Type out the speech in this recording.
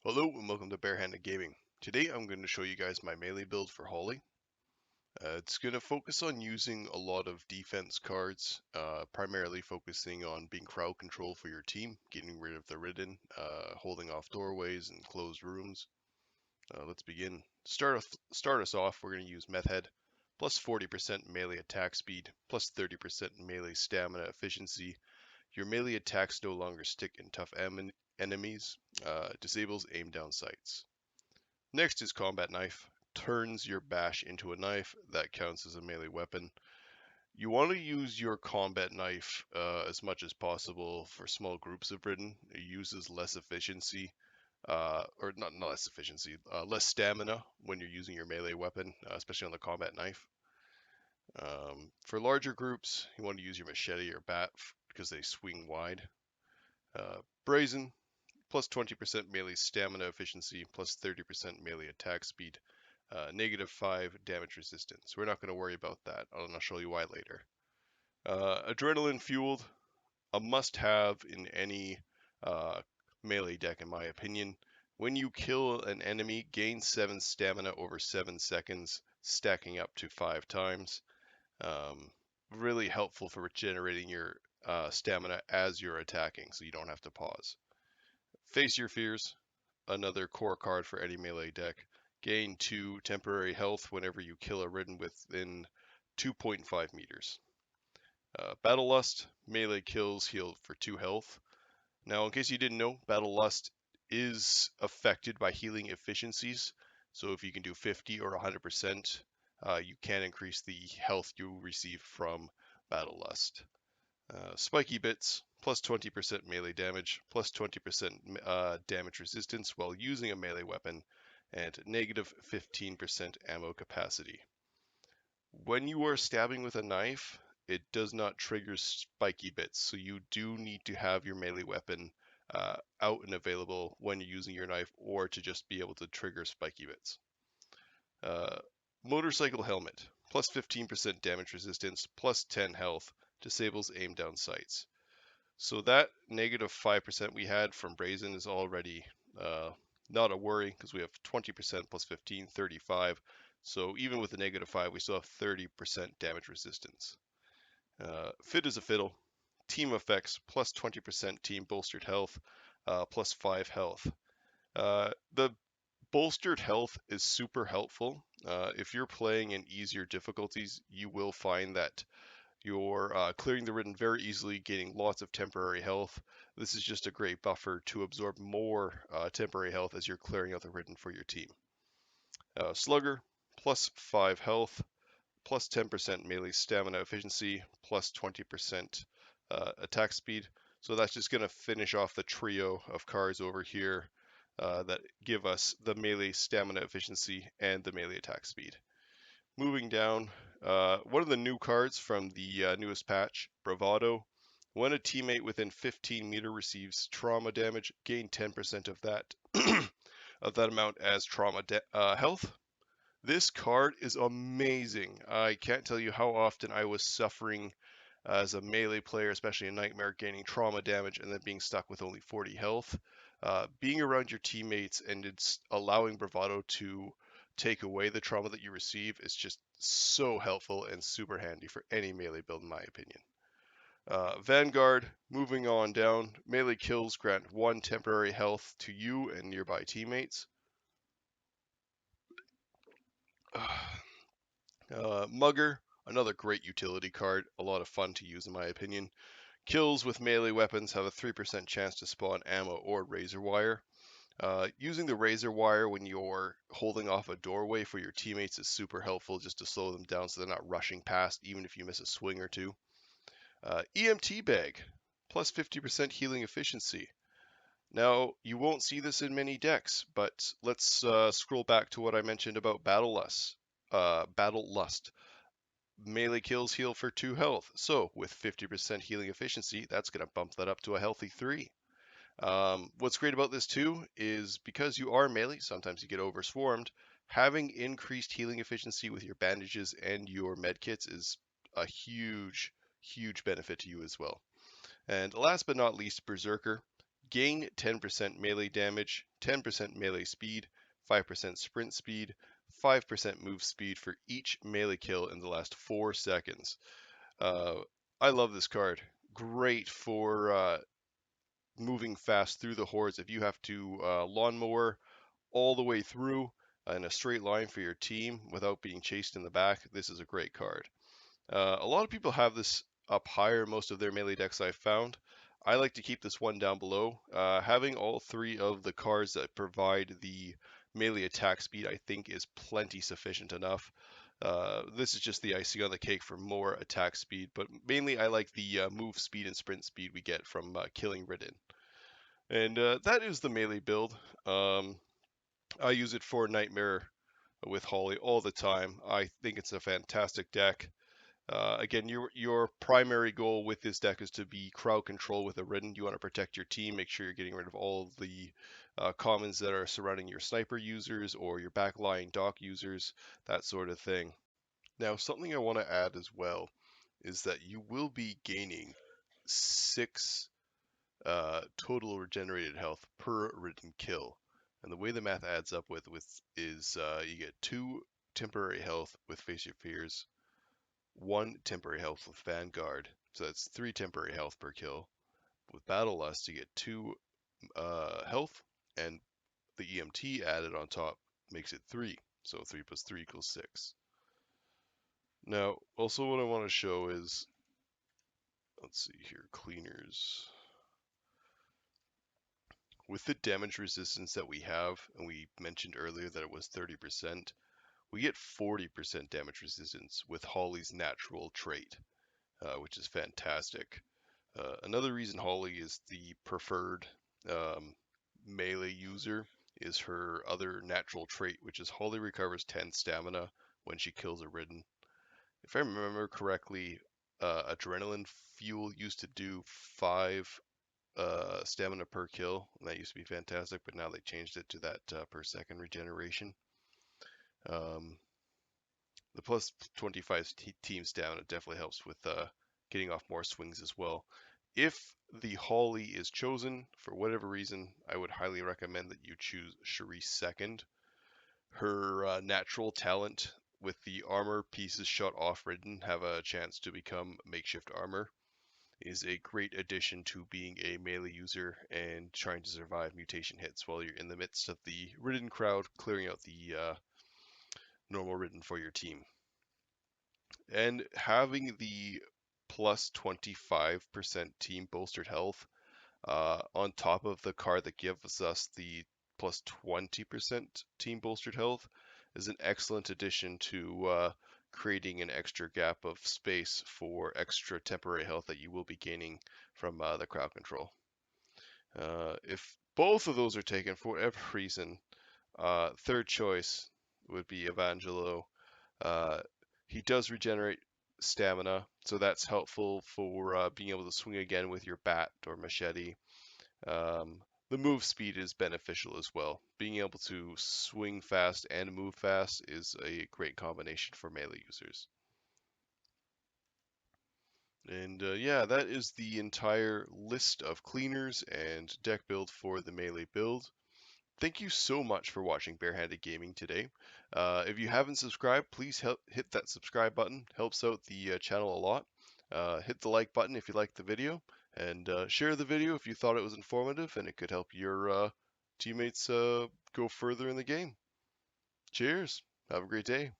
Hello and welcome to Barehanded Gaming. Today I'm going to show you guys my melee build for Holly. It's going to focus on using a lot of defense cards, primarily focusing on being crowd control for your team, getting rid of the ridden, holding off doorways and closed rooms. Let's begin. Start us off, we're going to use Meth Head, plus 40% melee attack speed, plus 30% melee stamina efficiency. Your melee attacks no longer stick in tough enemies, disables aim down sights. Next is Combat Knife. Turns your bash into a knife. That counts as a melee weapon. You want to use your Combat Knife as much as possible for small groups of ridden. It uses less efficiency, or not less efficiency, less stamina when you're using your melee weapon, especially on the Combat Knife. For larger groups, you want to use your Machete or Bat because they swing wide. Brazen, plus 20% melee stamina efficiency, plus 30% melee attack speed, -5 damage resistance. We're not going to worry about that, and I'll show you why later. Adrenaline fueled, a must-have in any melee deck in my opinion. When you kill an enemy, gain 7 stamina over 7 seconds, stacking up to 5 times. Really helpful for regenerating your stamina as you're attacking, so you don't have to pause. Face Your Fears, another core card for any melee deck. Gain 2 temporary health whenever you kill a ridden within 2.5 meters. Battle Lust, melee kills heal for 2 health. Now, in case you didn't know, Battle Lust is affected by healing efficiencies. So if you can do 50 or 100%, you can increase the health you receive from Battle Lust. Spiky Bits, plus 20% melee damage, plus 20% damage resistance while using a melee weapon, and -15% ammo capacity. When you are stabbing with a knife, it does not trigger Spiky Bits, so you do need to have your melee weapon out and available when you're using your knife, or to just be able to trigger Spiky Bits. Motorcycle Helmet, plus 15% damage resistance, plus 10 health, disables aim down sights. So that -5% we had from Brazen is already not a worry, because we have 20% plus 15, 35. So even with the -5, we still have 30% damage resistance. Fit as a Fiddle, team effects, plus 20% team bolstered health, plus 5 health. The bolstered health is super helpful. If you're playing in easier difficulties, you will find that you're clearing the ridden very easily, gaining lots of temporary health. This is just a great buffer to absorb more temporary health as you're clearing out the ridden for your team. Slugger, plus 5 health, plus 10% melee stamina efficiency, plus 20% attack speed. So that's just going to finish off the trio of cards over here that give us the melee stamina efficiency and the melee attack speed. Moving down, one of the new cards from the newest patch, Bravado. When a teammate within 15 meter receives trauma damage, gain 10% of that of that amount as trauma health. This card is amazing. I can't tell you how often I was suffering as a melee player, especially in Nightmare, gaining trauma damage and then being stuck with only 40 health. Being around your teammates and it's allowing Bravado to take away the trauma that you receive is just so helpful and super handy for any melee build in my opinion. Vanguard, moving on down, melee kills grant 1 temporary health to you and nearby teammates. Mugger, another great utility card, a lot of fun to use in my opinion. Kills with melee weapons have a 3% chance to spawn ammo or razor wire. Using the razor wire when you're holding off a doorway for your teammates is super helpful just to slow them down so they're not rushing past even if you miss a swing or two. EMT bag, plus 50% healing efficiency. Now, you won't see this in many decks, but let's scroll back to what I mentioned about Battle Lust. Melee kills heal for 2 health, so with 50% healing efficiency, that's going to bump that up to a healthy 3. What's great about this too is because you are melee, sometimes you get overswarmed, having increased healing efficiency with your bandages and your medkits is a huge benefit to you as well. And last but not least, Berserker. gain 10% melee damage, 10% melee speed, 5% sprint speed, 5% move speed for each melee kill in the last 4 seconds. I love this card. Great for moving fast through the hordes. If you have to lawnmower all the way through in a straight line for your team without being chased in the back, this is a great card. A lot of people have this up higher in most of their melee decks I've found. I like to keep this one down below. Having all 3 of the cards that provide the melee attack speed I think is plenty sufficient enough. This is just the icing on the cake for more attack speed, but mainly I like the move speed and sprint speed we get from killing ridden. And that is the melee build. I use it for Nightmare with Holly all the time. I think it's a fantastic deck. Again, your primary goal with this deck is to be crowd control with a ridden. You want to protect your team, make sure you're getting rid of all of the commons that are surrounding your sniper users or your backline dock users, that sort of thing. Now, something I want to add as well is that you will be gaining 6 total regenerated health per ridden kill. And the way the math adds up with is you get 2 temporary health with Face Your Fears, 1 temporary health with Vanguard, so that's 3 temporary health per kill. With Battle Lust, you get 2 health, and the EMT added on top makes it 3. So 3 plus 3 equals 6. Now, also what I want to show is, let's see here, cleaners. With the damage resistance that we have, and we mentioned earlier that it was 30%, we get 40% damage resistance with Holly's natural trait, which is fantastic. Another reason Holly is the preferred melee user is her other natural trait, which is Holly recovers 10 stamina when she kills a ridden. If I remember correctly, Adrenaline Fuel used to do 5 stamina per kill, and that used to be fantastic, but now they changed it to that per second regeneration. The plus 25 team stamina definitely helps with getting off more swings as well. If the Holly is chosen, for whatever reason, I would highly recommend that you choose Sharice second. Her natural talent with the armor pieces shot off ridden have a chance to become makeshift armor is a great addition to being a melee user and trying to survive mutation hits while you're in the midst of the ridden crowd, clearing out the normal ridden for your team. And having the plus 25% team bolstered health on top of the card that gives us the plus 20% team bolstered health is an excellent addition to creating an extra gap of space for extra temporary health that you will be gaining from the crowd control. If both of those are taken for whatever reason, third choice would be Evangelo. He does regenerate stamina, so that's helpful for being able to swing again with your bat or machete. The move speed is beneficial as well. Being able to swing fast and move fast is a great combination for melee users. And yeah, that is the entire list of cleaners and deck build for the melee build. Thank you so much for watching Barehanded Gaming today. If you haven't subscribed, please hit that subscribe button. Helps out the channel a lot. Hit the like button if you liked the video, and share the video if you thought it was informative and it could help your teammates go further in the game. Cheers. Have a great day.